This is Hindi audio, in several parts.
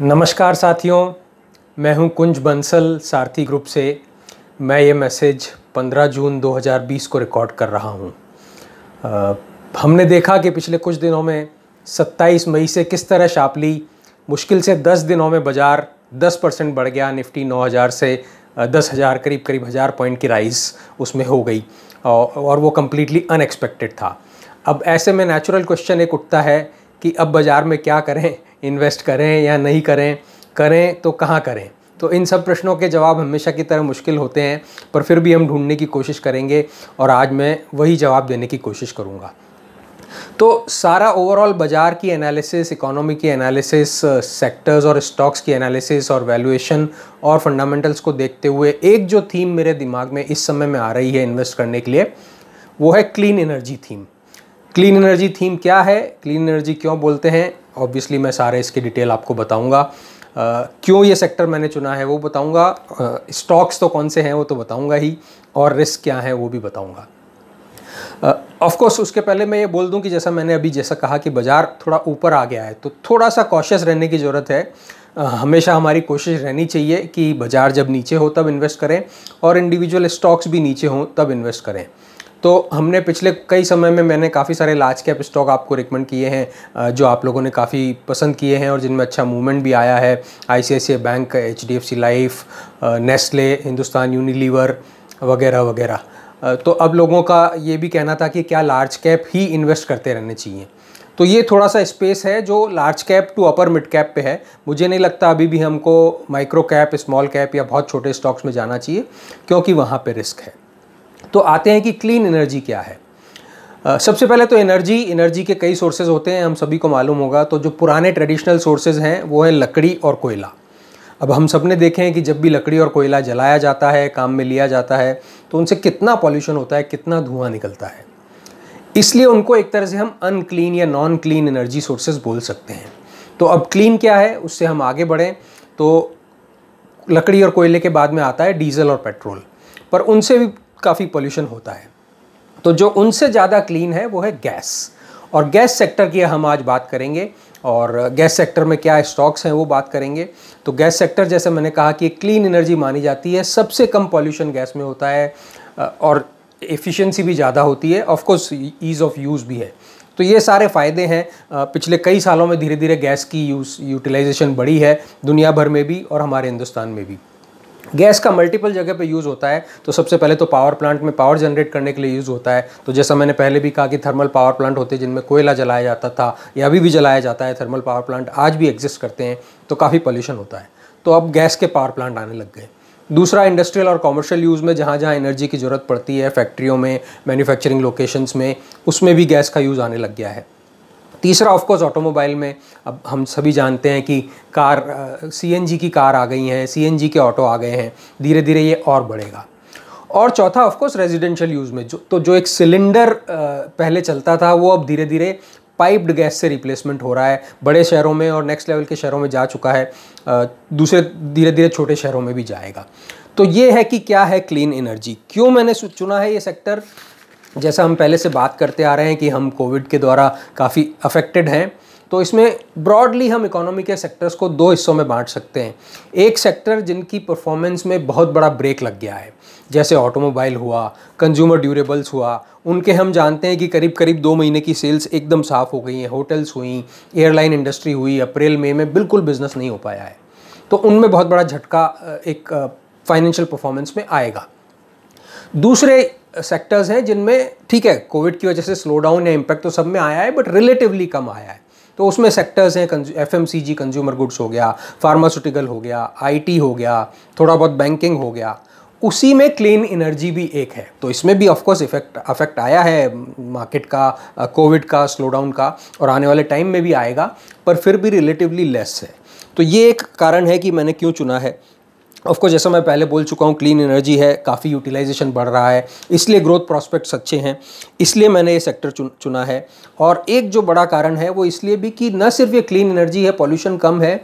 नमस्कार साथियों, मैं हूं कुंज बंसल सारथी ग्रुप से। मैं ये मैसेज 15 जून 2020 को रिकॉर्ड कर रहा हूं। हमने देखा कि पिछले कुछ दिनों में 27 मई से किस तरह शार्पली मुश्किल से 10 दिनों में बाज़ार 10% बढ़ गया। निफ्टी 9000 से 10,000 करीब 1000 पॉइंट की राइज़ उसमें हो गई और वो कम्प्लीटली अनएक्सपेक्टेड था। अब ऐसे में नेचुरल क्वेश्चन एक उठता है कि अब बाज़ार में क्या करें, इन्वेस्ट करें या नहीं करें, करें तो कहाँ करें। तो इन सब प्रश्नों के जवाब हमेशा की तरह मुश्किल होते हैं, पर फिर भी हम ढूंढने की कोशिश करेंगे और आज मैं वही जवाब देने की कोशिश करूँगा। तो सारा ओवरऑल बाज़ार की एनालिसिस, इकोनॉमी की एनालिसिस, सेक्टर्स और स्टॉक्स की एनालिसिस और वैल्यूएशन और फंडामेंटल्स को देखते हुए एक जो थीम मेरे दिमाग में इस समय में आ रही है इन्वेस्ट करने के लिए, वो है clean energy theme. Clean energy theme क्या है, क्लीन एनर्जी क्यों बोलते हैं, ऑब्वियसली मैं सारे इसके डिटेल आपको बताऊंगा। क्यों ये सेक्टर मैंने चुना है वो बताऊंगा, स्टॉक्स तो कौन से हैं वो तो बताऊंगा ही, और रिस्क क्या है वो भी बताऊंगा। ऑफ कोर्स उसके पहले मैं ये बोल दूं कि जैसा मैंने अभी कहा कि बाज़ार थोड़ा ऊपर आ गया है तो थोड़ा सा कॉशियस रहने की ज़रूरत है। हमेशा हमारी कोशिश रहनी चाहिए कि बाज़ार जब नीचे हो तब इन्वेस्ट करें और इंडिविजुअल स्टॉक्स भी नीचे हों तब इन्वेस्ट करें। तो हमने पिछले कई समय में मैंने काफ़ी सारे लार्ज कैप स्टॉक आपको रिकमेंड किए हैं जो आप लोगों ने काफ़ी पसंद किए हैं और जिनमें अच्छा मूवमेंट भी आया है। ICICI bank, HDFC life, Nestle, Hindustan Unilever वगैरह वगैरह। तो अब लोगों का ये भी कहना था कि क्या लार्ज कैप ही इन्वेस्ट करते रहने चाहिए। तो ये थोड़ा सा स्पेस है जो large cap to upper mid cap पे है। मुझे नहीं लगता अभी भी हमको माइक्रो कैप, स्मॉल कैप या बहुत छोटे स्टॉक्स में जाना चाहिए क्योंकि वहाँ पे रिस्क है। तो आते हैं कि क्लीन एनर्जी क्या है। सबसे पहले तो एनर्जी के कई सोर्सेज होते हैं, हम सभी को मालूम होगा। तो जो पुराने ट्रेडिशनल सोर्सेज हैं वो है लकड़ी और कोयला। अब हम सब ने देखे हैं कि जब भी लकड़ी और कोयला जलाया जाता है, काम में लिया जाता है, तो उनसे कितना पॉल्यूशन होता है, कितना धुआं निकलता है। इसलिए उनको एक तरह से हम अनक्लीन या नॉन क्लीन एनर्जी सोर्सेज बोल सकते हैं। तो अब क्लीन क्या है, उससे हम आगे बढ़ें तो लकड़ी और कोयले के बाद में आता है डीजल और पेट्रोल, पर उनसे भी काफ़ी पॉल्यूशन होता है। तो जो उनसे ज़्यादा क्लीन है वो है गैस, और गैस सेक्टर की हम आज बात करेंगे और गैस सेक्टर में क्या स्टॉक्स हैं वो बात करेंगे। तो गैस सेक्टर जैसे मैंने कहा कि क्लीन एनर्जी मानी जाती है, सबसे कम पॉल्यूशन गैस में होता है और एफिशिएंसी भी ज़्यादा होती है, of course ease of use भी है। तो ये सारे फ़ायदे हैं। पिछले कई सालों में धीरे धीरे गैस की यूटिलाइजेशन बढ़ी है दुनिया भर में भी और हमारे हिंदुस्तान में भी। गैस का मल्टीपल जगह पे यूज़ होता है। तो सबसे पहले तो पावर प्लांट में पावर जनरेट करने के लिए यूज़ होता है। तो जैसा मैंने पहले भी कहा कि थर्मल पावर प्लांट होते हैं जिनमें कोयला जलाया जाता था या अभी भी जलाया जाता है। थर्मल पावर प्लांट आज भी एग्जिस्ट करते हैं, तो काफ़ी पॉल्यूशन होता है। तो अब गैस के पावर प्लांट आने लग गए। दूसरा, इंडस्ट्रियल और कॉमर्शियल यूज़ में जहाँ जहाँ एनर्जी की ज़रूरत पड़ती है, फैक्ट्रियों में, मैन्युफैक्चरिंग लोकेशंस में, उसमें भी गैस का यूज़ आने लग गया है। तीसरा, ऑफकोर्स ऑटोमोबाइल में अब हम सभी जानते हैं कि कार, CNG की कार आ गई हैं, CNG के ऑटो आ गए हैं, धीरे धीरे ये और बढ़ेगा। और चौथा, ऑफकोर्स रेजिडेंशियल यूज़ में जो एक सिलेंडर पहले चलता था वो अब धीरे धीरे पाइप्ड गैस से रिप्लेसमेंट हो रहा है बड़े शहरों में और नेक्स्ट लेवल के शहरों में जा चुका है। दूसरे धीरे धीरे छोटे शहरों में भी जाएगा। तो ये है कि क्या है क्लीन एनर्जी। क्यों मैंने चुना है ये सेक्टर, जैसा हम पहले से बात करते आ रहे हैं कि हम कोविड के द्वारा काफ़ी अफेक्टेड हैं। तो इसमें ब्रॉडली हम इकोनॉमी के सेक्टर्स को दो हिस्सों में बांट सकते हैं। एक सेक्टर जिनकी परफॉर्मेंस में बहुत बड़ा ब्रेक लग गया है, जैसे ऑटोमोबाइल हुआ, कंज्यूमर ड्यूरेबल्स हुआ, उनके हम जानते हैं कि करीब करीब 2 महीने की सेल्स एकदम साफ़ हो गई हैं। होटल्स हुई, एयरलाइन इंडस्ट्री हुई, अप्रैल मई में बिल्कुल बिजनेस नहीं हो पाया है। तो उनमें बहुत बड़ा झटका एक फाइनेंशियल परफॉर्मेंस में आएगा। दूसरे सेक्टर्स हैं जिनमें ठीक है कोविड की वजह से स्लो डाउन या इम्पैक्ट तो सब में आया है, बट रिलेटिवली कम आया है। तो उसमें सेक्टर्स हैं FMCG, कंज्यूमर गुड्स हो गया, फार्मास्यूटिकल हो गया, IT हो गया, थोड़ा बहुत बैंकिंग हो गया। उसी में क्लीन एनर्जी भी एक है। तो इसमें भी ऑफकोर्स अफेक्ट आया है मार्केट का, कोविड का, स्लो डाउन का, और आने वाले टाइम में भी आएगा, पर फिर भी रिलेटिवली लेस है। तो ये एक कारण है कि मैंने क्यों चुना है। ऑफकोर्स जैसा मैं पहले बोल चुका हूँ, क्लीन एनर्जी है, काफ़ी यूटिलाइजेशन बढ़ रहा है, इसलिए ग्रोथ प्रॉस्पेक्ट्स अच्छे हैं, इसलिए मैंने ये सेक्टर चुना है। और एक जो बड़ा कारण है वो इसलिए भी कि न सिर्फ ये क्लीन एनर्जी है, पॉल्यूशन कम है,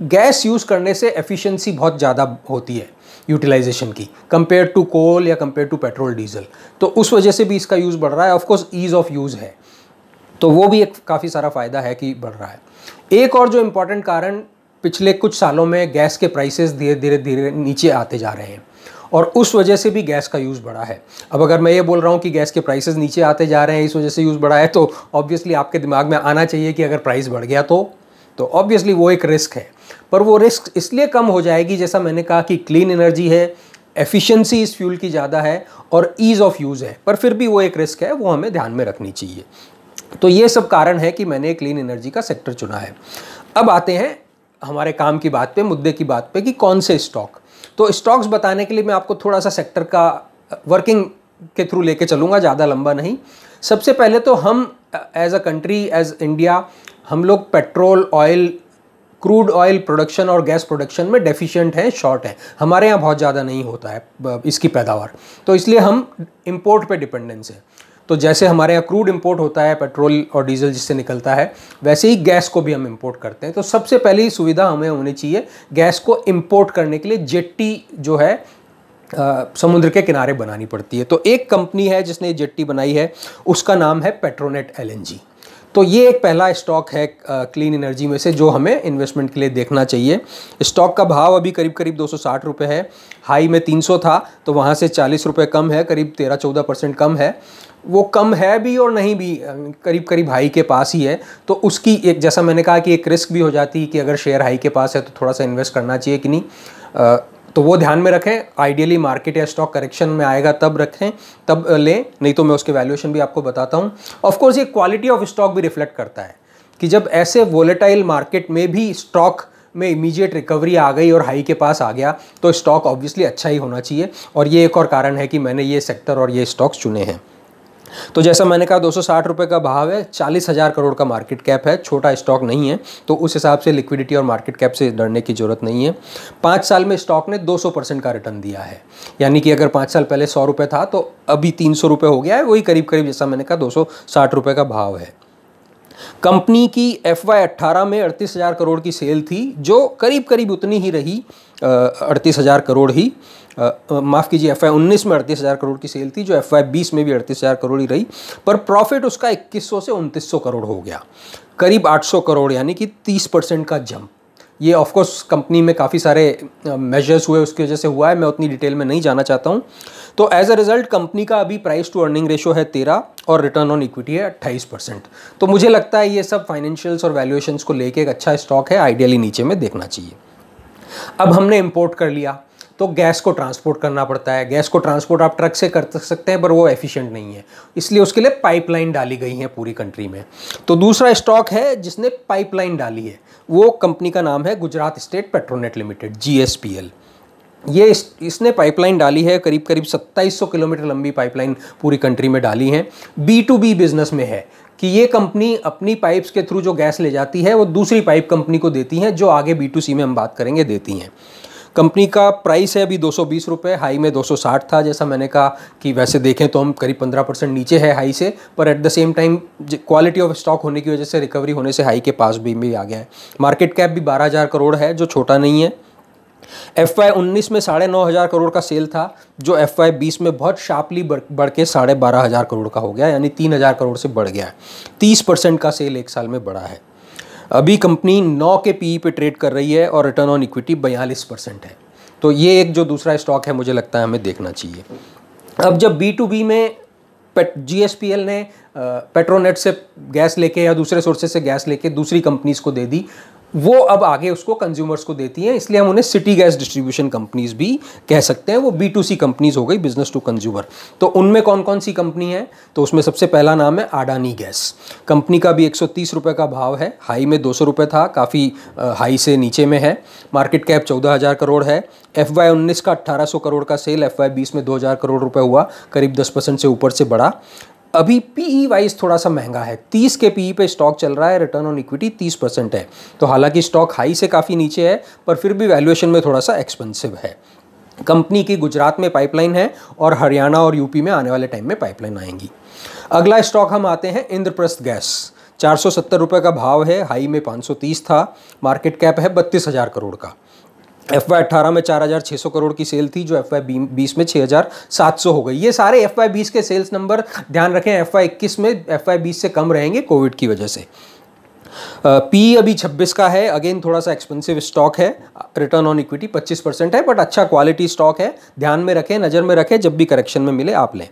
गैस यूज़ करने से एफिशिएंसी बहुत ज़्यादा होती है यूटिलाइजेशन की, कंपेयर टू कोल या कंपेयर टू पेट्रोल डीजल। तो उस वजह से भी इसका यूज़ बढ़ रहा है। ऑफकोर्स ईज़ ऑफ यूज़ है, तो वो भी एक काफ़ी सारा फ़ायदा है कि बढ़ रहा है। एक और जो इम्पॉर्टेंट कारण पिछले कुछ सालों में गैस के प्राइसेस धीरे धीरे नीचे आते जा रहे हैं और उस वजह से भी गैस का यूज़ बढ़ा है। अब अगर मैं ये बोल रहा हूँ कि गैस के प्राइसेस नीचे आते जा रहे हैं इस वजह से यूज़ बढ़ा है, तो ऑब्वियसली आपके दिमाग में आना चाहिए कि अगर प्राइस बढ़ गया तो ऑब्वियसली वो एक रिस्क है। पर वो रिस्क इसलिए कम हो जाएगी, जैसा मैंने कहा कि क्लीन एनर्जी है, एफिशिएंसी इस फ्यूल की ज़्यादा है और ईज़ ऑफ यूज़ है, पर फिर भी वो एक रिस्क है, वो हमें ध्यान में रखनी चाहिए। तो ये सब कारण है कि मैंने क्लीन एनर्जी का सेक्टर चुना है। अब आते हैं हमारे काम की बात पे, मुद्दे की बात पे कि कौन से स्टॉक। तो स्टॉक्स बताने के लिए मैं आपको थोड़ा सा सेक्टर का वर्किंग के थ्रू लेके चलूँगा, ज़्यादा लंबा नहीं। सबसे पहले तो हम as a country, as India, हम लोग petrol, oil, crude oil production और गैस प्रोडक्शन में डेफिशिएंट हैं, शॉर्ट है। हमारे यहाँ बहुत ज़्यादा नहीं होता है इसकी पैदावार, तो इसलिए हम इंपोर्ट पे डिपेंडेंस है। तो जैसे हमारे यहाँ क्रूड इंपोर्ट होता है, पेट्रोल और डीजल जिससे निकलता है, वैसे ही गैस को भी हम इंपोर्ट करते हैं। तो सबसे पहली सुविधा हमें होनी चाहिए गैस को इंपोर्ट करने के लिए जेट्टी जो है समुद्र के किनारे बनानी पड़ती है। तो एक कंपनी है जिसने जेट्टी बनाई है, उसका नाम है पेट्रोनेट एलएनजी। तो ये एक पहला स्टॉक है क्लीन एनर्जी में से जो हमें इन्वेस्टमेंट के लिए देखना चाहिए। स्टॉक का भाव अभी करीब करीब 260 रुपये है, हाई में 300 था, तो वहाँ से 40 रुपये कम है, करीब 13-14% कम है। वो कम है भी और नहीं भी, करीब करीब हाई के पास ही है। तो उसकी एक, जैसा मैंने कहा कि एक रिस्क भी हो जाती है कि अगर शेयर हाई के पास है तो थोड़ा सा इन्वेस्ट करना चाहिए कि नहीं, तो वो ध्यान में रखें। आइडियली मार्केट या स्टॉक करेक्शन में आएगा तब रखें, तब लें, नहीं तो मैं उसके वैल्यूएशन भी आपको बताता हूँ। ऑफ कोर्स ये क्वालिटी ऑफ स्टॉक भी रिफ्लेक्ट करता है कि जब ऐसे वोलेटाइल मार्केट में भी स्टॉक में इमीडिएट रिकवरी आ गई और हाई के पास आ गया तो स्टॉक ऑब्वियसली अच्छा ही होना चाहिए। और ये एक और कारण है कि मैंने ये सेक्टर और ये स्टॉक्स चुने हैं। तो जैसा मैंने कहा 260 रुपये का भाव है, 40,000 करोड़ का मार्केट कैप है, छोटा स्टॉक नहीं है, तो उस हिसाब से लिक्विडिटी और मार्केट कैप से डरने की ज़रूरत नहीं है। 5 साल में स्टॉक ने 200% का रिटर्न दिया है, यानी कि अगर 5 साल पहले 100 रुपये था तो अभी 300 रुपये हो गया है, वही करीब करीब जैसा मैंने कहा 260 रुपये का भाव है। कंपनी की FY18 में 38,000 करोड़ की सेल थी, जो करीब करीब उतनी ही रही, 38,000 करोड़ ही, माफ़ कीजिए FY19 में 38,000 करोड़ की सेल थी, जो FY20 में भी 38,000 करोड़ ही रही, पर प्रॉफिट उसका 2100 से 2900 करोड़ हो गया, करीब 800 करोड़, यानी कि 30% का जंप। ये ऑफकोर्स कंपनी में काफ़ी सारे मेजर्स हुए, उसकी वजह से हुआ है, मैं उतनी डिटेल में नहीं जाना चाहता हूँ। तो एज अ रिजल्ट कंपनी का अभी प्राइस टू अर्निंग रेशो है 13 और रिटर्न ऑन इक्विटी है 28%। तो मुझे लगता है ये सब फाइनेंशियल्स और वैल्यूएशंस को लेके एक अच्छा स्टॉक है, आइडियली नीचे में देखना चाहिए। अब हमने इंपोर्ट कर लिया तो गैस को ट्रांसपोर्ट करना पड़ता है। गैस को ट्रांसपोर्ट आप ट्रक से कर सकते हैं, पर वो एफिशिएंट नहीं है, इसलिए उसके लिए पाइपलाइन डाली गई है पूरी कंट्री में। तो दूसरा स्टॉक है जिसने पाइपलाइन डाली है, वो कंपनी का नाम है Gujarat state Petronet limited, GSPL। ये इसने पाइपलाइन डाली है, करीब करीब 2700 किलोमीटर लंबी पाइपलाइन पूरी कंट्री में डाली है। B2B बिजनेस में है कि ये कंपनी अपनी पाइप्स के थ्रू जो गैस ले जाती है वो दूसरी पाइप कंपनी को देती हैं, जो आगे B2C में हम बात करेंगे देती हैं। कंपनी का प्राइस है अभी 220 रुपये, हाई में 260 था। जैसा मैंने कहा कि वैसे देखें तो हम करीब 15% नीचे है हाई से, पर at the same time quality of stock होने की वजह से, रिकवरी होने से हाई के पास भी आ गया है। मार्केट कैप भी 12,000 करोड़ है, जो छोटा नहीं है। FY19 में 9,500 करोड़ का सेल था, जो FY20 में बहुत शार्पली बढ़ के 12,500 करोड़ का हो गया, यानी 3,000 करोड़ से बढ़ गया है। 30% का सेल एक साल में बढ़ा है। अभी कंपनी 9 के PE पे ट्रेड कर रही है और रिटर्न ऑन इक्विटी 42% है। तो ये एक जो दूसरा स्टॉक है मुझे लगता है हमें देखना चाहिए। अब जब B2B में GSPL ने पेट्रोनेट से गैस लेके या दूसरे सोर्सेज से गैस लेके दूसरी कंपनीज को दे दी, वो अब आगे उसको कंज्यूमर्स को देती हैं, इसलिए हम उन्हें सिटी गैस डिस्ट्रीब्यूशन कंपनीज भी कह सकते हैं। वो B2C कंपनीज हो गई, बिजनेस टू कंज्यूमर। तो उनमें कौन कौन सी कंपनी है, तो उसमें सबसे पहला नाम है अडानी गैस। कंपनी का भी 130 रुपये का भाव है, हाई में 200 रुपये था, काफ़ी हाई से नीचे में है। मार्केट कैप 14,000 करोड़ है। FY19 का 1,800 करोड़ का सेल, FY20 में 2,000 करोड़ रुपये हुआ, करीब 10% से ऊपर से बढ़ा। अभी PE वाइज थोड़ा सा महंगा है, 30 के PE पे स्टॉक चल रहा है, रिटर्न ऑन इक्विटी 30% है। तो हालांकि स्टॉक हाई से काफ़ी नीचे है, पर फिर भी वैल्यूएशन में थोड़ा सा एक्सपेंसिव है। कंपनी की गुजरात में पाइपलाइन है और हरियाणा और यूपी में आने वाले टाइम में पाइपलाइन आएंगी। अगला स्टॉक हम आते हैं इंद्रप्रस्थ गैस। 470 रुपये का भाव है, हाई में 530 था। मार्केट कैप है 32,000 करोड़ का। FY18 में 4,600 करोड़ की सेल थी, जो FY20 में 6,700 हो गई। ये सारे FY20 के सेल्स नंबर ध्यान रखें, FY21 में FY20 से कम रहेंगे कोविड की वजह से। पी अभी 26 का है, अगेन थोड़ा सा एक्सपेंसिव स्टॉक है। रिटर्न ऑन इक्विटी 25% है, बट अच्छा क्वालिटी स्टॉक है। ध्यान में रखें, नज़र में रखें, जब भी करेक्शन में मिले आप लें।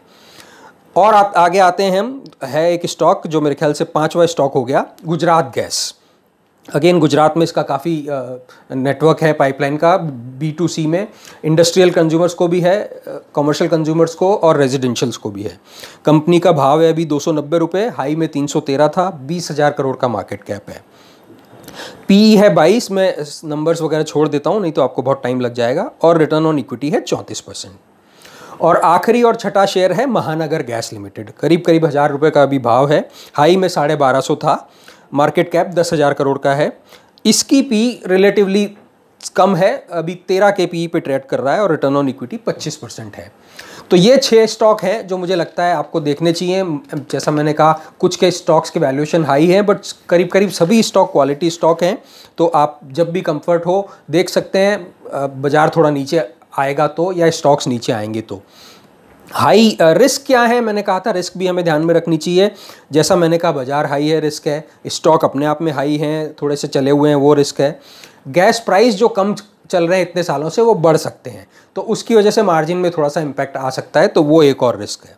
और आप आगे आते हैं, हम है एक स्टॉक जो मेरे ख्याल से 5वां स्टॉक हो गया, गुजरात गैस। अगेन गुजरात में इसका काफ़ी नेटवर्क है पाइपलाइन का, B2C में इंडस्ट्रियल कंज्यूमर्स को भी है, कमर्शियल कंज्यूमर्स को और रेजिडेंशियल्स को भी है। कंपनी का भाव है अभी 290 रुपये, हाई में 313 था, 20,000 करोड़ का मार्केट कैप है। PE है 22, मैं नंबर्स वगैरह छोड़ देता हूँ नहीं तो आपको बहुत टाइम लग जाएगा। और रिटर्न ऑन इक्विटी है 34%। और आखिरी और छठा शेयर है महानगर गैस लिमिटेड, करीब करीब 1,000 रुपये का अभी भाव है, हाई में 1250 था, मार्केट कैप 10,000 करोड़ का है। इसकी पी रिलेटिवली कम है, अभी 13 के पी पे ट्रेड कर रहा है और रिटर्न ऑन इक्विटी 25% है। तो ये 6 स्टॉक हैं जो मुझे लगता है आपको देखने चाहिए। जैसा मैंने कहा, कुछ के स्टॉक्स के वैल्यूएशन हाई है, बट करीब करीब सभी स्टॉक क्वालिटी स्टॉक हैं। तो आप जब भी कंफर्ट हो देख सकते हैं, बाजार थोड़ा नीचे आएगा तो, या स्टॉक्स नीचे आएंगे तो। हाई रिस्क क्या है, मैंने कहा था रिस्क भी हमें ध्यान में रखनी चाहिए। जैसा मैंने कहा, बाजार हाई है, रिस्क है। स्टॉक अपने आप में हाई हैं, थोड़े से चले हुए हैं, वो रिस्क है। गैस प्राइस जो कम चल रहे हैं इतने सालों से, वो बढ़ सकते हैं, तो उसकी वजह से मार्जिन में थोड़ा सा इम्पैक्ट आ सकता है, तो वो एक और रिस्क है।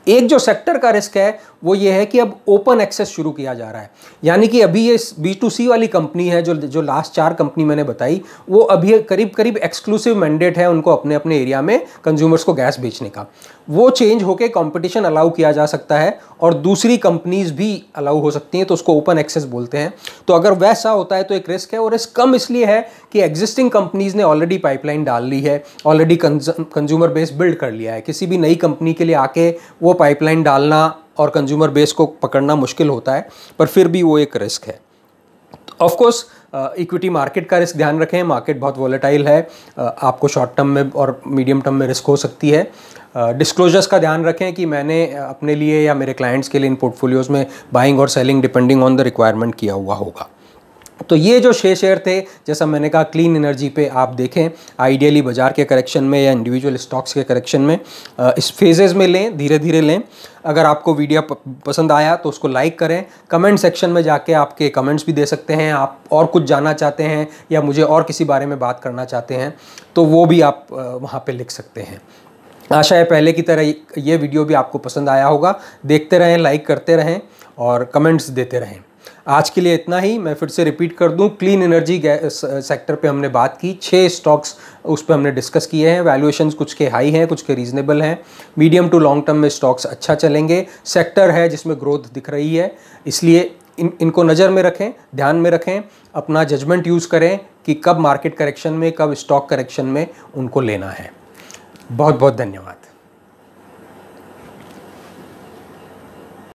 एक जो सेक्टर का रिस्क है वो ये है कि अब ओपन एक्सेस शुरू किया जा रहा है, यानी कि अभी ये B2C वाली कंपनी है जो लास्ट 4 कंपनी मैंने बताई, वो अभी करीब करीब एक्सक्लूसिव मैंडेट है उनको अपने अपने एरिया में कंज्यूमर्स को गैस बेचने का। वो चेंज होकर कंपटीशन अलाउ किया जा सकता है और दूसरी कंपनीज भी अलाउ हो सकती हैं, तो उसको ओपन एक्सेस बोलते हैं। तो अगर वैसा होता है तो एक रिस्क है, और रिस्क कम इसलिए है कि एग्जिस्टिंग कंपनीज ने ऑलरेडी पाइपलाइन डाल ली है, ऑलरेडी कंज्यूमर बेस बिल्ड कर लिया है। किसी भी नई कंपनी के लिए आके वो पाइपलाइन डालना और कंज्यूमर बेस को पकड़ना मुश्किल होता है, पर फिर भी वो एक रिस्क है। ऑफ कोर्स इक्विटी मार्केट का रिस्क ध्यान रखें, मार्केट बहुत वॉलेटाइल है, आपको शॉर्ट टर्म में और मीडियम टर्म में रिस्क हो सकती है। डिस्क्लोजर्स का ध्यान रखें कि मैंने अपने लिए या मेरे क्लाइंट्स के लिए इन पोर्टफोलियोज़ में बाइंग और selling depending on the requirement किया हुआ होगा। तो ये जो 6 शेयर थे, जैसा मैंने कहा, क्लीन एनर्जी पे आप देखें, आइडियली बाजार के करेक्शन में या इंडिविजुअल स्टॉक्स के करेक्शन में इस फेजेस में लें, धीरे धीरे लें। अगर आपको वीडियो पसंद आया तो उसको लाइक करें, कमेंट सेक्शन में जाके आपके कमेंट्स भी दे सकते हैं। आप और कुछ जानना चाहते हैं या मुझे और किसी बारे में बात करना चाहते हैं तो वो भी आप वहाँ पे लिख सकते हैं। आशा है पहले की तरह ये वीडियो भी आपको पसंद आया होगा। देखते रहें, लाइक करते रहें और कमेंट्स देते रहें। आज के लिए इतना ही। मैं फिर से रिपीट कर दूं, क्लीन एनर्जी सेक्टर पे हमने बात की, 6 स्टॉक्स उस पे हमने डिस्कस किए हैं। वैल्यूएशंस कुछ के हाई हैं, कुछ के रीजनेबल हैं। मीडियम टू लॉन्ग टर्म में स्टॉक्स अच्छा चलेंगे। सेक्टर है जिसमें ग्रोथ दिख रही है, इसलिए इनको नज़र में रखें, ध्यान में रखें, अपना जजमेंट यूज़ करें कि कब मार्केट करेक्शन में, कब स्टॉक करेक्शन में उनको लेना है। बहुत बहुत धन्यवाद।